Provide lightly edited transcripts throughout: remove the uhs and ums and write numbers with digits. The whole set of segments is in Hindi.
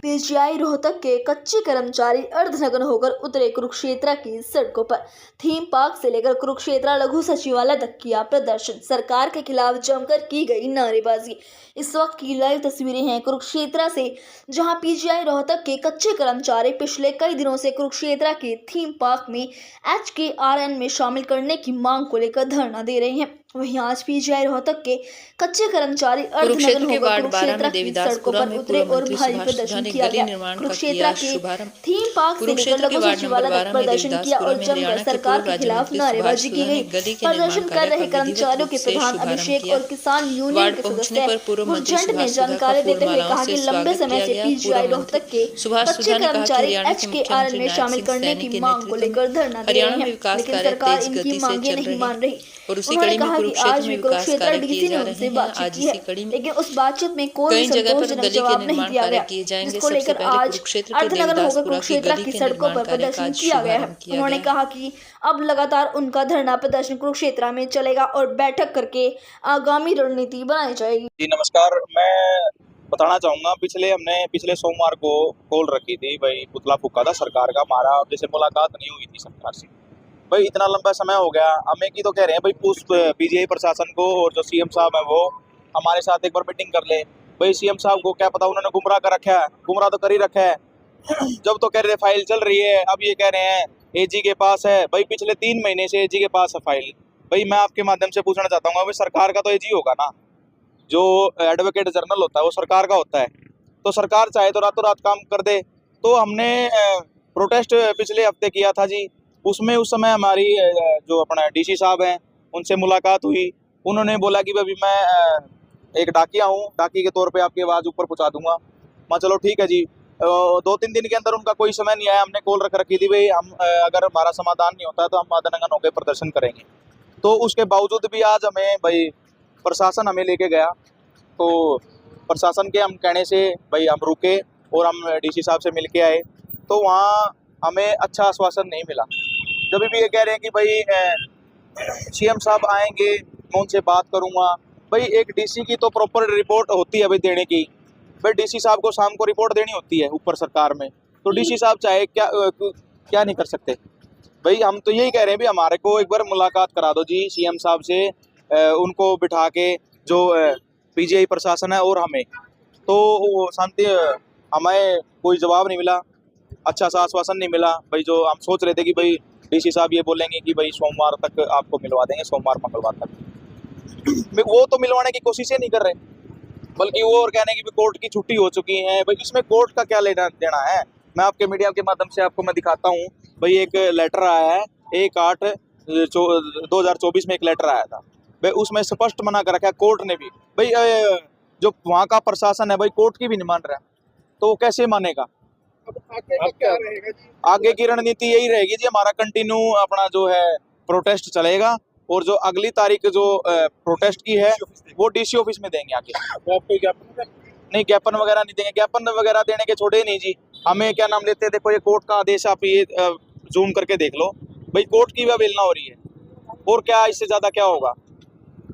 पीजीआई रोहतक के कच्चे कर्मचारी अर्धनग्न होकर उतरे कुरुक्षेत्र की सड़कों पर। थीम पार्क से लेकर कुरुक्षेत्र लघु सचिवालय तक किया प्रदर्शन। सरकार के खिलाफ जमकर की गई नारेबाजी। इस वक्त की लाइव तस्वीरें हैं कुरुक्षेत्र से, जहां पीजीआई रोहतक के कच्चे कर्मचारी पिछले कई दिनों से कुरुक्षेत्र के थीम पार्क में HKRN में शामिल करने की मांग को लेकर धरना दे रहे हैं। वहीं आज पीजीआई रोहतक के कच्चे कर्मचारी अर्धनग्न होकर कुरुक्षेत्र की सड़कों पर उतरे और भारी प्रदर्शन किया गया। कुरुक्षेत्र के थीम पार्क से लेकर लघु सचिवालय तक प्रदर्शन किया और जमकर सरकार के खिलाफ नारेबाजी की गई। प्रदर्शन कर रहे कर्मचारियों के प्रधान अभिषेक और किसान यूनियन के सदस्य मुंजंट ने जानकारी देते हुए कहा कि लंबे समय से पीजीआई रोहतक के कच्चे कर्मचारी HKRN में शामिल करने की मांग को लेकर धरना दे रहे हैं, लेकिन सरकार इनकी मांगे नहीं मान रही। उन्होंने कहा कि आज भी कुरुक्षेत्र डीसी ने उनसे बातचीत की है, लेकिन उस बातचीत में कोई संतोषजनक जवाब नहीं दिया गया, जिसको लेकर आज अर्धनग्न होकर कुरुक्षेत्र की सड़कों पर प्रदर्शन किया गया है। उन्होंने कहा कि अब लगातार उनका धरना प्रदर्शन कुरुक्षेत्र में चलेगा और बैठक करके आगामी रणनीति बनाई जाएगी। जी नमस्कार, मैं बताना चाहूँगा पिछले सोमवार को कॉल रखी थी भाई, पुतला फूका था सरकार का, हमारा जैसे मुलाकात नहीं हुई थी सरकार से। भाई इतना लंबा समय हो गया, हमें की तो कह रहे हैं भाई उस पीजीआई प्रशासन को और जो सीएम साहब है वो हमारे साथ एक बार मीटिंग कर ले। भाई सीएम साहब को क्या पता, उन्होंने गुमराह कर रखा है, गुमराह तो कर ही रखा है। जब तो कह रहे फाइल चल रही है, अब ये कह रहे हैं एजी के पास है। भाई पिछले 3 महीने से एजी के पास है फाइल। भाई मैं आपके माध्यम से पूछना चाहता हूँ, भाई सरकार का तो एजी होगा ना, जो एडवोकेट जनरल होता है वो सरकार का होता है, तो सरकार चाहे तो रातों रात काम कर दे। तो हमने प्रोटेस्ट पिछले हफ्ते किया था जी, उसमें उस समय हमारी जो अपना डीसी साहब हैं उनसे मुलाकात हुई। उन्होंने बोला कि भाई मैं एक डाकिया हूँ, डाकी के तौर पे आपकी आवाज़ ऊपर पहुँचा दूंगा। मैं चलो ठीक है जी। 2-3 दिन के अंदर उनका कोई समय नहीं आया। हमने कॉल रख रखी थी भाई हम अगर हमारा समाधान नहीं होता है तो हम अर्धनग्न होकर प्रदर्शन करेंगे। तो उसके बावजूद भी आज हमें भाई प्रशासन हमें लेके गया, तो प्रशासन के हम कहने से भाई हम रुके और हम डीसी साहब से मिल के आए, तो वहाँ हमें अच्छा आश्वासन नहीं मिला। जब भी ये कह रहे हैं कि भाई सीएम साहब आएंगे, मैं उनसे बात करूंगा। भाई एक डीसी की तो प्रॉपर रिपोर्ट होती है भाई देने की। भाई डीसी साहब को शाम को रिपोर्ट देनी होती है ऊपर सरकार में, तो डीसी साहब चाहे क्या नहीं कर सकते। भाई हम तो यही कह रहे हैं भी हमारे को एक बार मुलाकात करा दो जी सीएम साहब से, उनको बिठा के, जो पीजीआई प्रशासन है और हमें। तो शांति हमें कोई जवाब नहीं मिला, अच्छा सा आश्वासन नहीं मिला। भाई जो हम सोच रहे थे कि भाई डीसी साहब ये बोलेंगे कि भाई सोमवार तक आपको मिलवा देंगे, सोमवार मंगलवार तक। वो तो मिलवाने की कोशिश ही नहीं कर रहे, बल्कि वो और कहने की भी कोर्ट की छुट्टी हो चुकी है। भाई इसमें कोर्ट का क्या लेना देना है। मैं आपके मीडिया के माध्यम से आपको मैं दिखाता हूँ। भाई एक लेटर आया है 1/8/2024 में एक लेटर आया था भाई, उसमें स्पष्ट मना कर रखा है कोर्ट ने भी। भाई जो वहाँ का प्रशासन है भाई कोर्ट की भी नहीं मान रहा, तो वो कैसे मानेगा। आगे की रणनीति यही रहेगी जी, हमारा कंटिन्यू अपना जो है प्रोटेस्ट चलेगा, और जो अगली तारीख जो प्रोटेस्ट की है वो डीसी ऑफिस में देंगे आके। नहीं ज्ञापन वगैरह नहीं देंगे, ज्ञापन वगैरह देने के छोड़े नहीं जी। हमें क्या नाम लेते हैं, देखो ये कोर्ट का आदेश, आप ये जूम करके देख लो भाई, कोर्ट की अवहेलना हो रही है, और क्या इससे ज्यादा क्या होगा।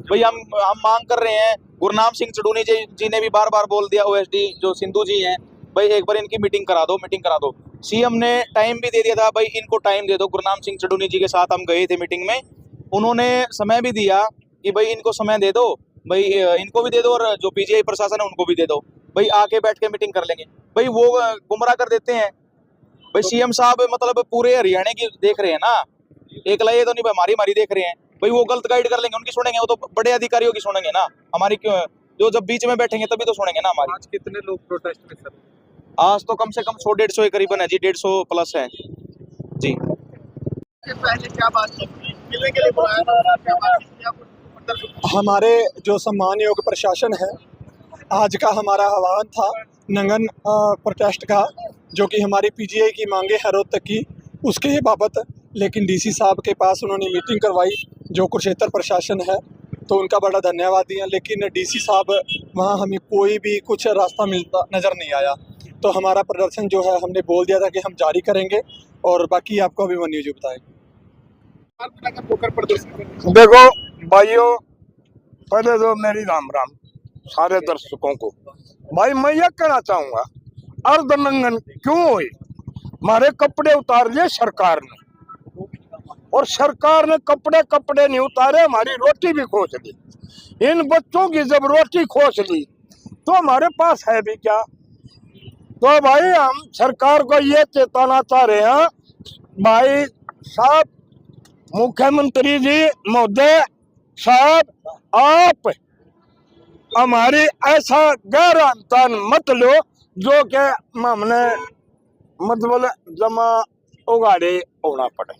भाई हम मांग कर रहे हैं। गुरनाम सिंह चडूनी जी ने भी बार बार बोल दिया, OSD जो सिंधु जी हैं, भाई एक बार इनकी मीटिंग करा दो। सीएम ने टाइम भी दे दिया था, भाई इनको टाइम दे दो। गुरनाम सिंह चडूनी जी के साथ हम गए थे मीटिंग में, उन्होंने समय भी दिया कि भाई इनको समय दे दो, भाई इनको भी दे दो और जो पीजीआई प्रशासन है उनको भी दे दो, भाई आके बैठ के मीटिंग कर लेंगे। भाई वो गुमराह कर देते हैं। भाई सीएम साहब मतलब पूरे हरियाणा की देख रहे हैं ना, एकला ये तो नहीं हमारी देख रहे हैं। भाई वो गलत गाइड कर लेंगे, उनकी सुनेंगे, वो तो बड़े अधिकारियों की सुनेंगे ना, हमारी क्यों। जो जब बीच में बैठेंगे तभी तो सुनेंगे ना हमारी। आज कितने लोग प्रोटेस्ट में सर? आज तो कम से कम 100-150 के करीबन है जी, 150 प्लस है जी। पहले क्या बात मिलने के लिए बुलाया? हमारे जो सम्मान योग्य प्रशासन है, आज का हमारा आह्वान था नंगन प्रोटेस्ट का, जो कि हमारी पीजीआई की मांगे है रोहतक की, उसके बाबत। लेकिन डीसी साहब के पास उन्होंने मीटिंग करवाई, जो कुरुक्षेत्र प्रशासन है, तो उनका बड़ा धन्यवाद दिया। लेकिन डीसी साहब वहाँ हमें कोई भी कुछ रास्ता मिलता नज़र नहीं आया। तो हमारा प्रदर्शन जो है हमने बोल दिया था कि हम जारी करेंगे, और बाकी आपको अभिमन्यु जी बताएंगे। देखो भाइयों, पहले तो मेरी राम राम सारे दर्शकों को। भाई मैं ये कहना चाहूंगा, अर्धनंगन क्यों हुई? हमारे कपड़े उतार लिए सरकार ने, और सरकार ने कपड़े नहीं उतारे, हमारी रोटी भी खोस ली। इन बच्चों की जब रोटी खोस ली तो हमारे पास है भी क्या? तो भाई हम सरकार को ये चेताना चाह रहे हैं, भाई साहब, मुख्यमंत्री जी महोदय साहब, आप हमारी ऐसा गहरा अनुदान मत लो जो कि हमने मतलब जमा उगाड़े होना पड़े।